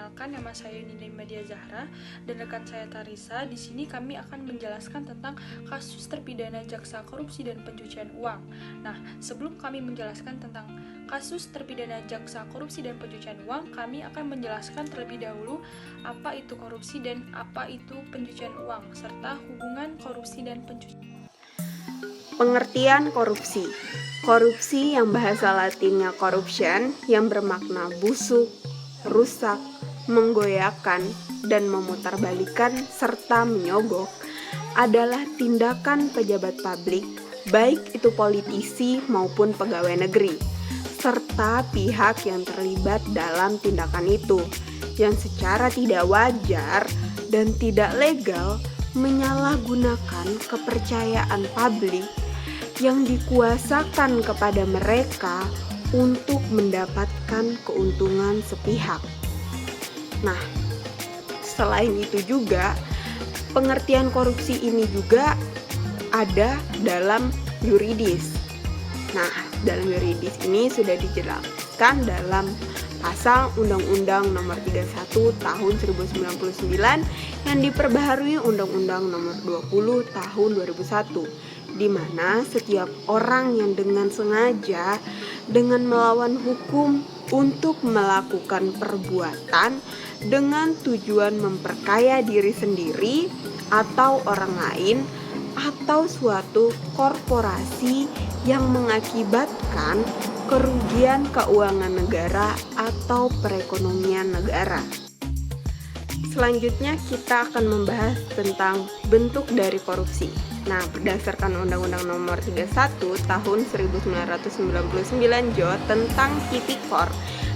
Perkenalkan, nama saya Nina Media Zahra dan rekan saya Tarisa. Di sini kami akan menjelaskan tentang kasus terpidana jaksa korupsi dan pencucian uang. Nah, sebelum kami menjelaskan tentang kasus terpidana jaksa korupsi dan pencucian uang, kami akan menjelaskan terlebih dahulu apa itu korupsi dan apa itu pencucian uang, serta hubungan korupsi dan pencucian. Pengertian korupsi. Korupsi yang bahasa latinnya corruption, yang bermakna busuk, rusak, menggoyahkan, dan memutarbalikkan serta menyogok, adalah tindakan pejabat publik, baik itu politisi maupun pegawai negeri, serta pihak yang terlibat dalam tindakan itu, yang secara tidak wajar dan tidak legal menyalahgunakan kepercayaan publik yang dikuasakan kepada mereka untuk mendapatkan keuntungan sepihak. Nah, selain itu juga, pengertian korupsi ini juga ada dalam yuridis. Nah, dalam yuridis ini sudah dijelaskan dalam pasal Undang-Undang Nomor 31 Tahun 1099 yang diperbaharui Undang-Undang Nomor 20 Tahun 2001, di mana setiap orang yang dengan sengaja dengan melawan hukum untuk melakukan perbuatan dengan tujuan memperkaya diri sendiri atau orang lain atau suatu korporasi yang mengakibatkan kerugian keuangan negara atau perekonomian negara. Selanjutnya kita akan membahas tentang bentuk dari korupsi. Nah, berdasarkan Undang-Undang Nomor 31 Tahun 1999 Jo tentang Tipikor,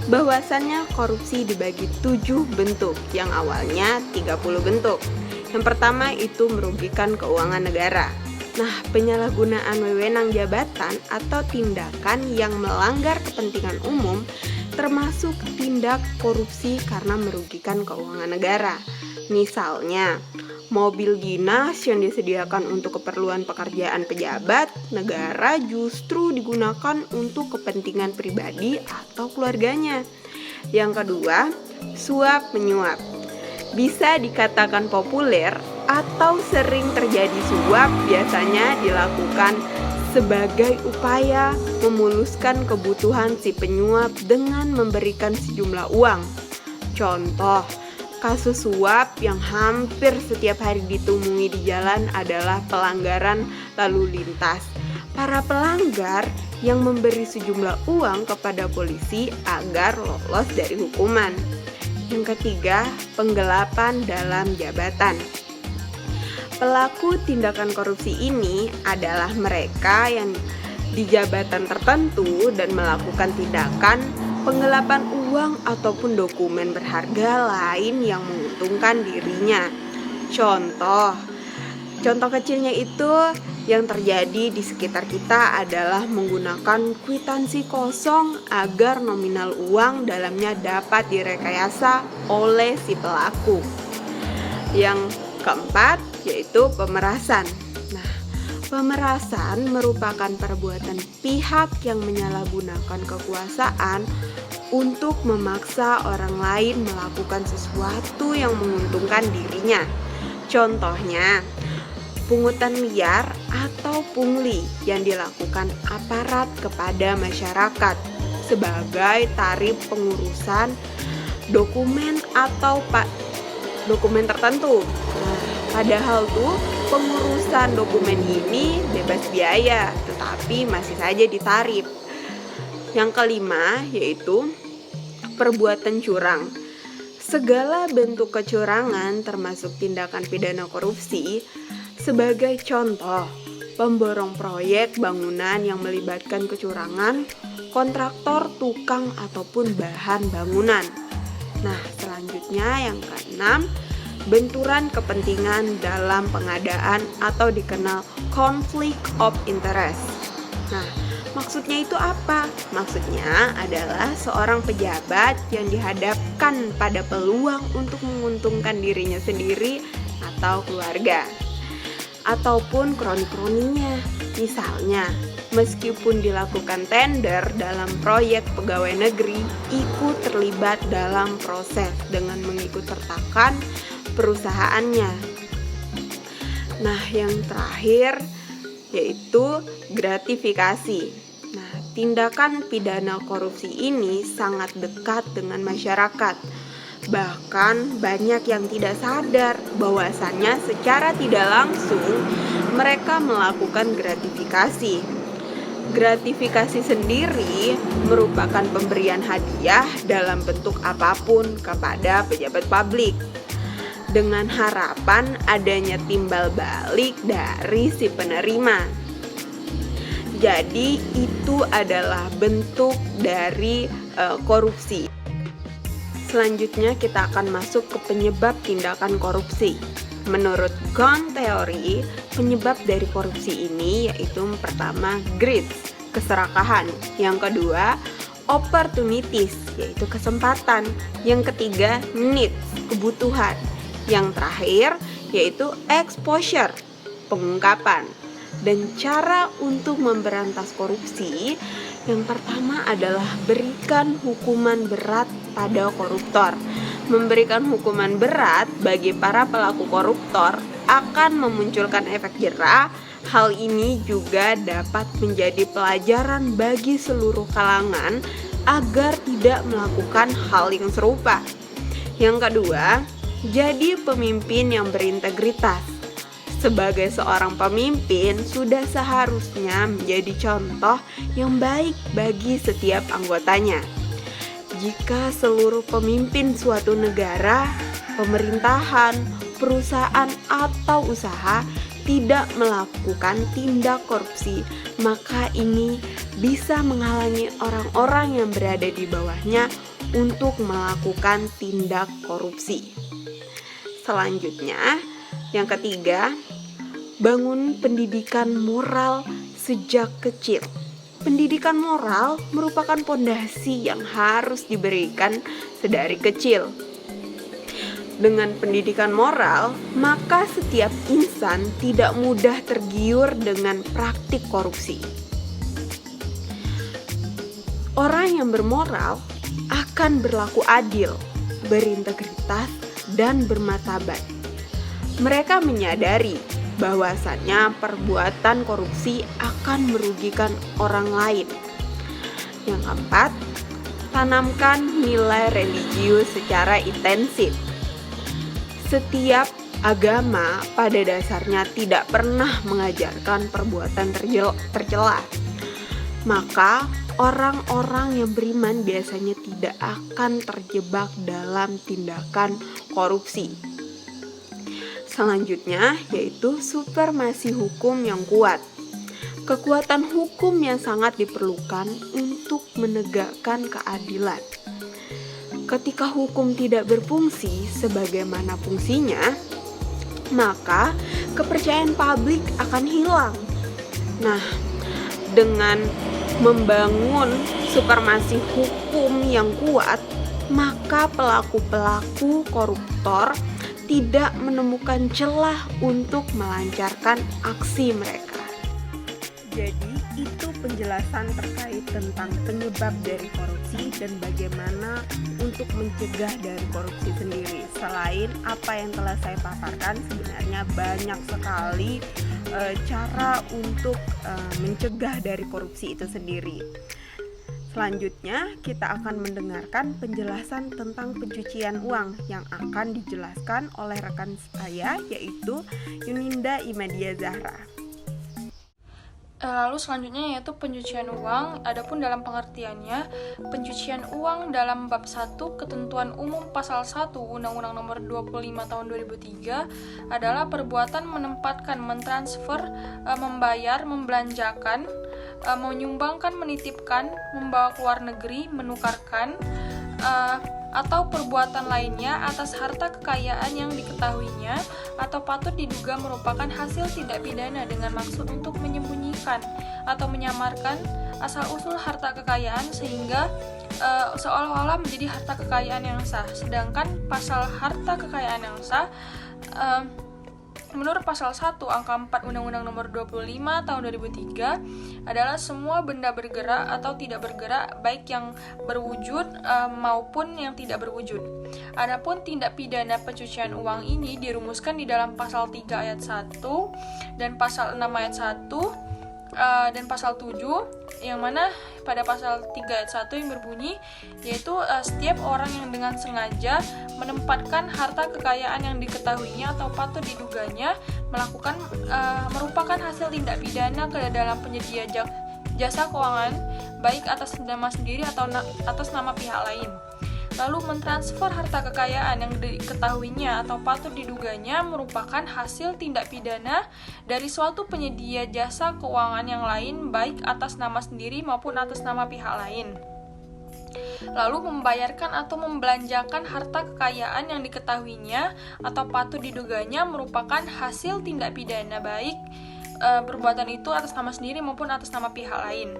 bahwasannya korupsi dibagi 7 bentuk, yang awalnya 30 bentuk. Yang pertama itu merugikan keuangan negara. Nah, penyalahgunaan wewenang jabatan atau tindakan yang melanggar kepentingan umum termasuk tindak korupsi karena merugikan keuangan negara. Misalnya, mobil dinas yang disediakan untuk keperluan pekerjaan pejabat negara justru digunakan untuk kepentingan pribadi atau keluarganya. Yang kedua, suap menyuap. Bisa dikatakan populer atau sering terjadi suap, biasanya dilakukan sebagai upaya memuluskan kebutuhan si penyuap dengan memberikan sejumlah uang. Contoh, kasus suap yang hampir setiap hari ditemui di jalan adalah pelanggaran lalu lintas. Para pelanggar yang memberi sejumlah uang kepada polisi agar lolos dari hukuman. Yang ketiga, penggelapan dalam jabatan. Pelaku tindakan korupsi ini adalah mereka yang di jabatan tertentu dan melakukan tindakan penggelapan uang ataupun dokumen berharga lain yang menguntungkan dirinya. Contoh kecilnya itu yang terjadi di sekitar kita adalah menggunakan kwitansi kosong agar nominal uang dalamnya dapat direkayasa oleh si pelaku. Yang keempat yaitu pemerasan. Nah, pemerasan merupakan perbuatan pihak yang menyalahgunakan kekuasaan untuk memaksa orang lain melakukan sesuatu yang menguntungkan dirinya. Contohnya, pungutan liar atau pungli yang dilakukan aparat kepada masyarakat sebagai tarif pengurusan dokumen atau dokumen tertentu. Padahal tuh pengurusan dokumen ini bebas biaya, tetapi masih saja ditarif. Yang kelima yaitu perbuatan curang. Segala bentuk kecurangan termasuk tindakan pidana korupsi. Sebagai contoh, pemborong proyek bangunan yang melibatkan kecurangan, kontraktor, tukang, ataupun bahan bangunan. Nah, selanjutnya yang keenam, benturan kepentingan dalam pengadaan atau dikenal conflict of interest. Nah, maksudnya itu apa? Maksudnya adalah seorang pejabat yang dihadapkan pada peluang untuk menguntungkan dirinya sendiri atau keluarga, ataupun kroni-kroninya. Misalnya, meskipun dilakukan tender dalam proyek pegawai negeri, ikut terlibat dalam proses dengan mengikut sertakan perusahaannya. Nah, yang terakhir yaitu gratifikasi. Nah, tindakan pidana korupsi ini sangat dekat dengan masyarakat. Bahkan banyak yang tidak sadar bahwasannya secara tidak langsung mereka melakukan gratifikasi. Gratifikasi sendiri merupakan pemberian hadiah dalam bentuk apapun kepada pejabat publik, dengan harapan adanya timbal balik dari si penerima. Jadi itu adalah bentuk dari korupsi. Selanjutnya kita akan masuk ke penyebab tindakan korupsi. Menurut Ghosn teori, penyebab dari korupsi ini yaitu pertama greed, keserakahan. Yang kedua, opportunities, yaitu kesempatan. Yang ketiga, needs, kebutuhan. Yang terakhir yaitu exposure, pengungkapan. Dan cara untuk memberantas korupsi, yang pertama adalah berikan hukuman berat pada koruptor. Memberikan hukuman berat bagi para pelaku koruptor akan memunculkan efek jera. Hal ini juga dapat menjadi pelajaran bagi seluruh kalangan agar tidak melakukan hal yang serupa. Yang kedua, jadi pemimpin yang berintegritas. Sebagai seorang pemimpin, sudah seharusnya menjadi contoh yang baik bagi setiap anggotanya. Jika seluruh pemimpin suatu negara, pemerintahan, perusahaan, atau usaha tidak melakukan tindak korupsi, maka ini bisa menghalangi orang-orang yang berada di bawahnya untuk melakukan tindak korupsi. Selanjutnya, yang ketiga, bangun pendidikan moral sejak kecil. Pendidikan moral merupakan pondasi yang harus diberikan sedari kecil. Dengan pendidikan moral, maka setiap insan tidak mudah tergiur dengan praktik korupsi. Orang yang bermoral akan berlaku adil, berintegritas, dan bermartabat. Mereka menyadari bahwasannya perbuatan korupsi akan merugikan orang lain. Yang keempat, tanamkan nilai religius secara intensif. Setiap agama pada dasarnya tidak pernah mengajarkan perbuatan tercela. Maka orang-orang yang beriman biasanya tidak akan terjebak dalam tindakan korupsi. Selanjutnya yaitu supremasi hukum yang kuat. Kekuatan hukum yang sangat diperlukan untuk menegakkan keadilan. Ketika hukum tidak berfungsi sebagaimana fungsinya, maka kepercayaan publik akan hilang. Nah, dengan membangun supremasi hukum yang kuat, maka pelaku-pelaku koruptor tidak menemukan celah untuk melancarkan aksi mereka. Jadi itu penjelasan terkait tentang penyebab dari korupsi dan bagaimana untuk mencegah dari korupsi sendiri. Selain apa yang telah saya paparkan, sebenarnya banyak sekali cara untuk mencegah dari korupsi itu sendiri. Selanjutnya kita akan mendengarkan penjelasan tentang pencucian uang yang akan dijelaskan oleh rekan saya, yaitu Yuninda Imadia Zahra. Lalu selanjutnya yaitu pencucian uang. Adapun dalam pengertiannya, pencucian uang dalam bab 1 Ketentuan Umum Pasal 1 Undang-Undang Nomor 25 Tahun 2003 adalah perbuatan menempatkan, mentransfer, membayar, membelanjakan, menyumbangkan, menitipkan, membawa ke luar negeri, menukarkan, atau perbuatan lainnya atas harta kekayaan yang diketahuinya atau patut diduga merupakan hasil tindak pidana dengan maksud untuk menyembunyikan atau menyamarkan asal-usul harta kekayaan sehingga seolah-olah menjadi harta kekayaan yang sah. Sedangkan pasal harta kekayaan yang sah Menurut pasal 1 angka 4 Undang-Undang Nomor 25 Tahun 2003 adalah semua benda bergerak atau tidak bergerak, baik yang berwujud maupun yang tidak berwujud. Adapun tindak pidana pencucian uang ini dirumuskan di dalam pasal 3 ayat 1 dan pasal 6 ayat 1 dan pasal 7, yang mana pada pasal 3 ayat 1 yang berbunyi yaitu setiap orang yang dengan sengaja menempatkan harta kekayaan yang diketahuinya atau patut diduganya merupakan hasil tindak pidana ke dalam penyedia jasa keuangan, baik atas nama sendiri atau atas nama pihak lain. Lalu mentransfer harta kekayaan yang diketahuinya atau patut diduganya merupakan hasil tindak pidana dari suatu penyedia jasa keuangan yang lain, baik atas nama sendiri maupun atas nama pihak lain. Lalu membayarkan atau membelanjakan harta kekayaan yang diketahuinya atau patut diduganya merupakan hasil tindak pidana, baik perbuatan itu atas nama sendiri maupun atas nama pihak lain.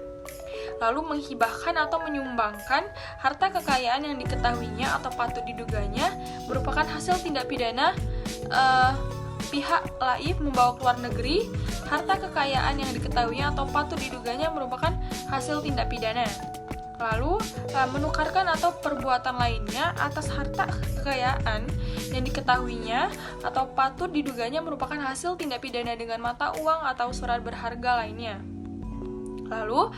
Lalu menghibahkan atau menyumbangkan harta kekayaan yang diketahuinya atau patut diduganya merupakan hasil tindak pidana pihak lain membawa ke luar negeri harta kekayaan yang diketahuinya atau patut diduganya merupakan hasil tindak pidana. Lalu menukarkan atau perbuatan lainnya atas harta kekayaan yang diketahuinya atau patut diduganya merupakan hasil tindak pidana dengan mata uang atau surat berharga lainnya. Lalu,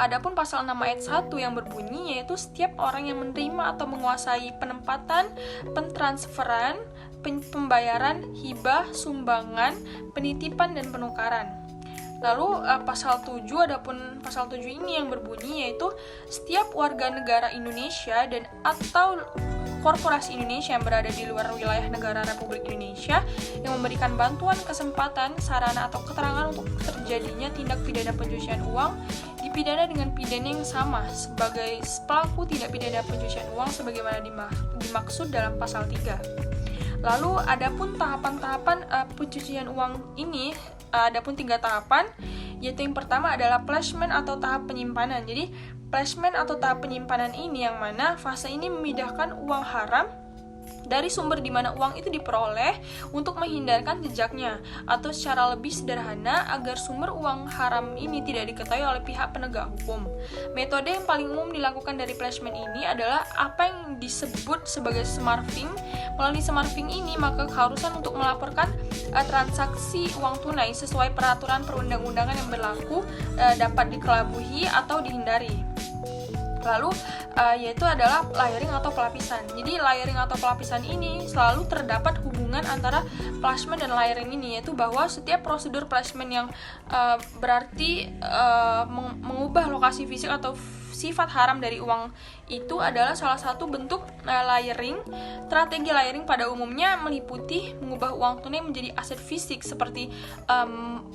adapun pasal 6 ayat 1 yang berbunyi yaitu setiap orang yang menerima atau menguasai penempatan, pentransferan, pembayaran, hibah, sumbangan, penitipan, dan penukaran. Lalu pasal 7, adapun pasal 7 ini yang berbunyi yaitu setiap warga negara Indonesia dan atau korporasi Indonesia yang berada di luar wilayah negara Republik Indonesia yang memberikan bantuan, kesempatan, sarana, atau keterangan untuk terjadinya tindak pidana pencucian uang dipidana dengan pidana yang sama sebagai pelaku tindak pidana pencucian uang sebagaimana dimaksud dalam pasal 3. Lalu adapun tahapan-tahapan pencucian uang ini adapun 3 tahapan, yaitu yang pertama adalah placement atau tahap penyimpanan. Jadi placement atau tahap penyimpanan ini yang mana fase ini memindahkan uang haram dari sumber di mana uang itu diperoleh untuk menghindarkan jejaknya, atau secara lebih sederhana agar sumber uang haram ini tidak diketahui oleh pihak penegak hukum. Metode yang paling umum dilakukan dari placement ini adalah apa yang disebut sebagai smarfing. Melalui smarfing ini maka keharusan untuk melaporkan transaksi uang tunai sesuai peraturan perundang-undangan yang berlaku dapat dikelabuhi atau dihindari. Lalu yaitu adalah layering atau pelapisan. Jadi layering atau pelapisan ini selalu terdapat hubungan antara placement dan layering ini, yaitu bahwa setiap prosedur placement yang berarti mengubah lokasi fisik atau sifat haram dari uang itu adalah salah satu bentuk layering. Strategi layering pada umumnya meliputi mengubah uang tunai menjadi aset fisik seperti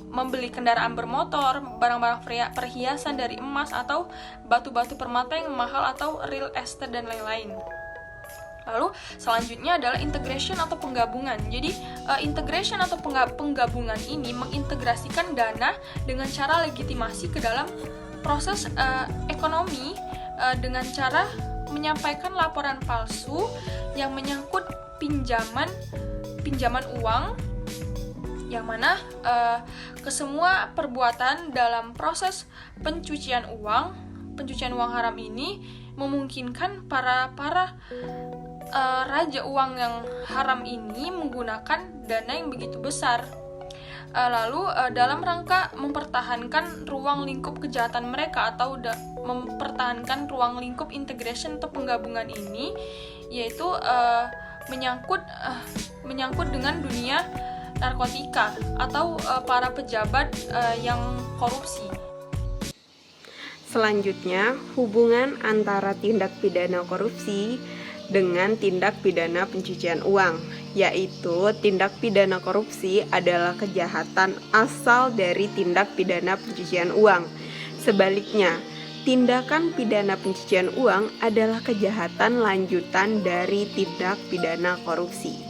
membeli kendaraan bermotor, barang-barang perhiasan dari emas atau batu-batu permata yang mahal atau real estate dan lain-lain. Lalu selanjutnya adalah integration atau penggabungan. Jadi integration atau penggabungan ini mengintegrasikan dana dengan cara legitimasi ke dalam proses ekonomi dengan cara menyampaikan laporan palsu yang menyangkut pinjaman uang, yang mana kesemua perbuatan dalam proses pencucian uang haram ini memungkinkan para raja uang yang haram ini menggunakan dana yang begitu besar. Lalu dalam rangka mempertahankan ruang lingkup kejahatan mereka atau mempertahankan ruang lingkup integration atau penggabungan ini, yaitu menyangkut dengan dunia narkotika atau para pejabat yang korupsi. Selanjutnya, hubungan antara tindak pidana korupsi dengan tindak pidana pencucian uang, yaitu tindak pidana korupsi adalah kejahatan asal dari tindak pidana pencucian uang. Sebaliknya, tindakan pidana pencucian uang adalah kejahatan lanjutan dari tindak pidana korupsi.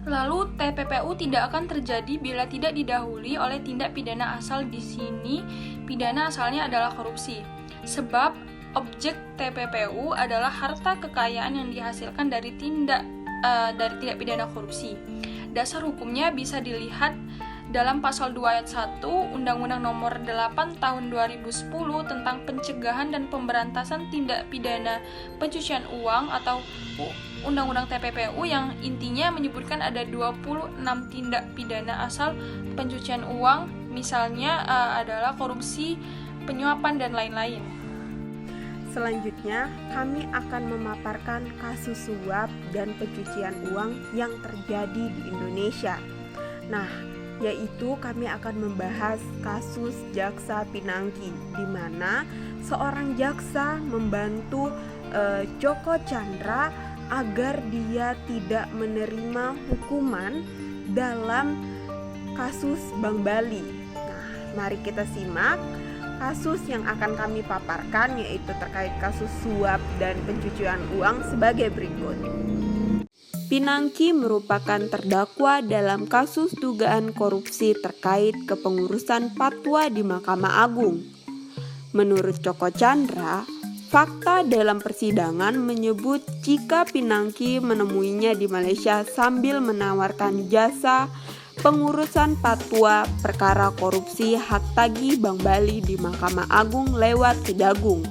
Lalu TPPU tidak akan terjadi bila tidak didahului oleh tindak pidana asal. Di sini pidana asalnya adalah korupsi. Sebab objek TPPU adalah harta kekayaan yang dihasilkan dari tindak pidana korupsi. Dasar hukumnya bisa dilihat dalam pasal 2 ayat 1 Undang-Undang Nomor 8 Tahun 2010 tentang pencegahan dan pemberantasan tindak pidana pencucian uang atau Undang-Undang TPPU yang intinya menyebutkan ada 26 tindak pidana asal pencucian uang, misalnya adalah korupsi, penyuapan, dan lain-lain. Selanjutnya, kami akan memaparkan kasus suap dan pencucian uang yang terjadi di Indonesia. Nah, yaitu kami akan membahas kasus Jaksa Pinangki, di mana seorang jaksa membantu Joko Chandra agar dia tidak menerima hukuman dalam kasus Bank Bali. Nah, mari kita simak kasus yang akan kami paparkan, yaitu terkait kasus suap dan pencucian uang sebagai berikut. Pinangki merupakan terdakwa dalam kasus dugaan korupsi terkait kepengurusan fatwa di Mahkamah Agung. Menurut Joko Chandra, fakta dalam persidangan menyebut jika Pinangki menemuinya di Malaysia sambil menawarkan jasa pengurusan fatwa perkara korupsi hak tagih Bank Bali di Mahkamah Agung lewat Kejagung.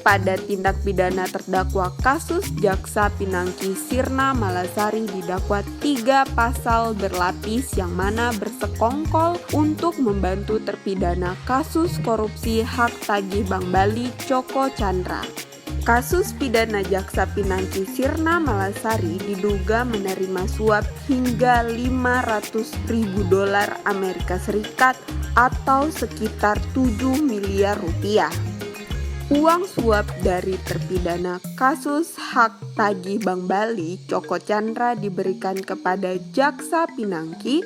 Pada tindak pidana terdakwa kasus Jaksa Pinangki Sirna Malasari didakwa 3 pasal berlapis yang mana bersekongkol untuk membantu terpidana kasus korupsi hak tagih Bank Bali Joko Chandra. Kasus pidana Jaksa Pinangki Sirna Malasari diduga menerima suap hingga $500.000 Amerika Serikat atau sekitar 7 miliar rupiah. Uang suap dari terpidana kasus hak tagih Bank Bali Joko Chandra diberikan kepada Jaksa Pinangki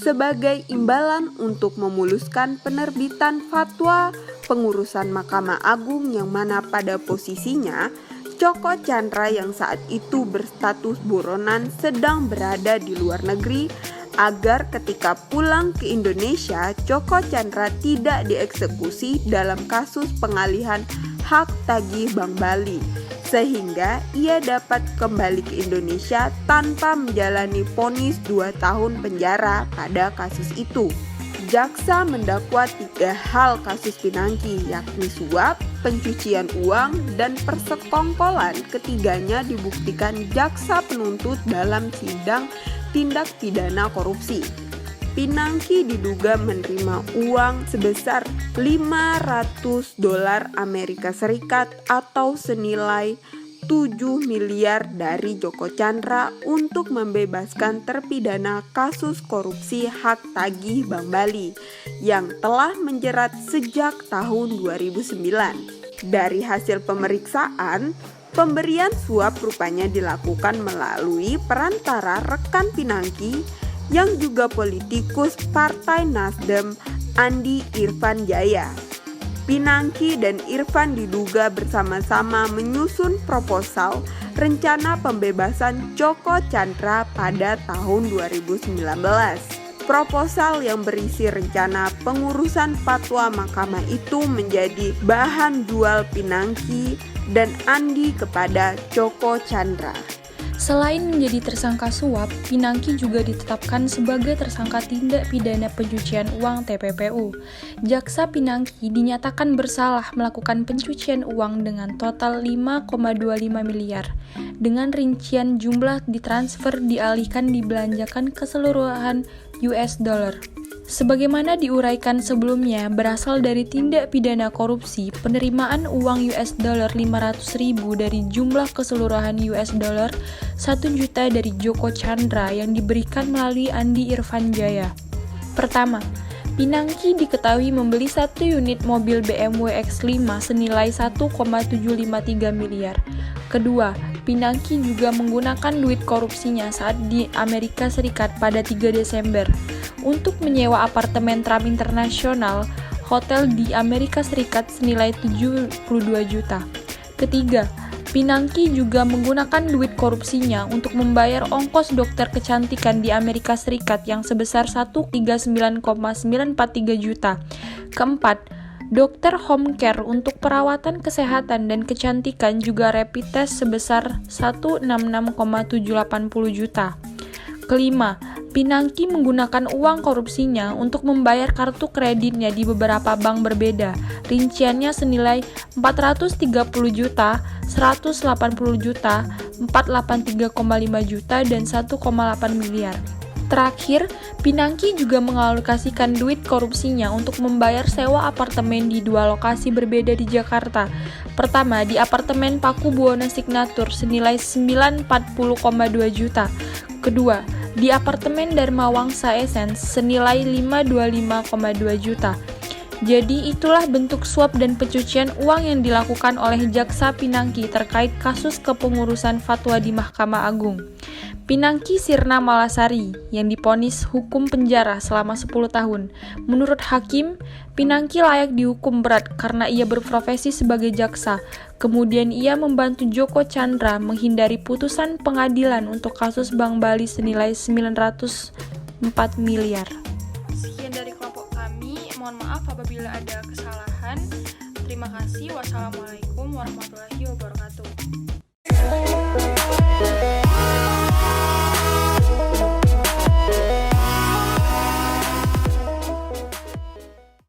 sebagai imbalan untuk memuluskan penerbitan fatwa pengurusan Mahkamah Agung yang mana pada posisinya Joko Chandra yang saat itu berstatus buronan sedang berada di luar negeri agar ketika pulang ke Indonesia, Joko Chandra tidak dieksekusi dalam kasus pengalihan hak tagih Bank Bali, sehingga ia dapat kembali ke Indonesia tanpa menjalani vonis 2 tahun penjara pada kasus itu. Jaksa mendakwa 3 hal kasus Pinangki, yakni suap, pencucian uang, dan persekongkolan. Ketiganya dibuktikan jaksa penuntut dalam sidang tindak pidana korupsi. Pinangki diduga menerima uang sebesar $500 Amerika Serikat atau senilai 7 miliar dari Joko Chandra untuk membebaskan terpidana kasus korupsi hak tagih Bank Bali yang telah menjerat sejak tahun 2009. Dari hasil pemeriksaan, pemberian suap rupanya dilakukan melalui perantara rekan Pinangki yang juga politikus Partai Nasdem, Andi Irfan Jaya. Pinangki dan Irfan diduga bersama-sama menyusun proposal rencana pembebasan Joko Chandra pada tahun 2019. Proposal yang berisi rencana pengurusan fatwa mahkamah itu menjadi bahan jual Pinangki dan Andi kepada Joko Chandra. Selain menjadi tersangka suap, Pinangki juga ditetapkan sebagai tersangka tindak pidana pencucian uang TPPU. Jaksa Pinangki dinyatakan bersalah melakukan pencucian uang dengan total 5,25 miliar. Dengan rincian jumlah ditransfer, dialihkan, dibelanjakan keseluruhan US dollar. Sebagaimana diuraikan sebelumnya, berasal dari tindak pidana korupsi penerimaan uang US dollar 500.000 dari jumlah keseluruhan US dollar 1 juta dari Joko Chandra yang diberikan melalui Andi Irfan Jaya. Pertama, Pinangki diketahui membeli 1 unit mobil BMW X5 senilai 1,753 miliar. Kedua, Pinangki juga menggunakan duit korupsinya saat di Amerika Serikat pada 3 Desember untuk menyewa apartemen Trump International Hotel di Amerika Serikat senilai 72 juta. Ketiga, Pinangki juga menggunakan duit korupsinya untuk membayar ongkos dokter kecantikan di Amerika Serikat yang sebesar 139,943 juta. Keempat, dokter home care untuk perawatan kesehatan dan kecantikan juga rapid test sebesar 166,780 juta. Kelima, Pinangki menggunakan uang korupsinya untuk membayar kartu kreditnya di beberapa bank berbeda. Rinciannya senilai 430 juta, 180 juta, 483,5 juta, dan 1,8 miliar. Terakhir, Pinangki juga mengalokasikan duit korupsinya untuk membayar sewa apartemen di 2 lokasi berbeda di Jakarta. Pertama, di apartemen Paku Buwono Signature senilai 940,2 juta. Kedua, di apartemen Dharma Wangsa Essence senilai 525,2 juta. Jadi itulah bentuk suap dan pencucian uang yang dilakukan oleh Jaksa Pinangki terkait kasus kepengurusan fatwa di Mahkamah Agung. Pinangki Sirna Malasari yang divonis hukum penjara selama 10 tahun. Menurut hakim, Pinangki layak dihukum berat karena ia berprofesi sebagai jaksa. Kemudian ia membantu Joko Chandra menghindari putusan pengadilan untuk kasus Bank Bali senilai 904 miliar. Sekian dari kelompok kami. Mohon maaf apabila ada kesalahan. Terima kasih. Wassalamualaikum warahmatullahi wabarakatuh.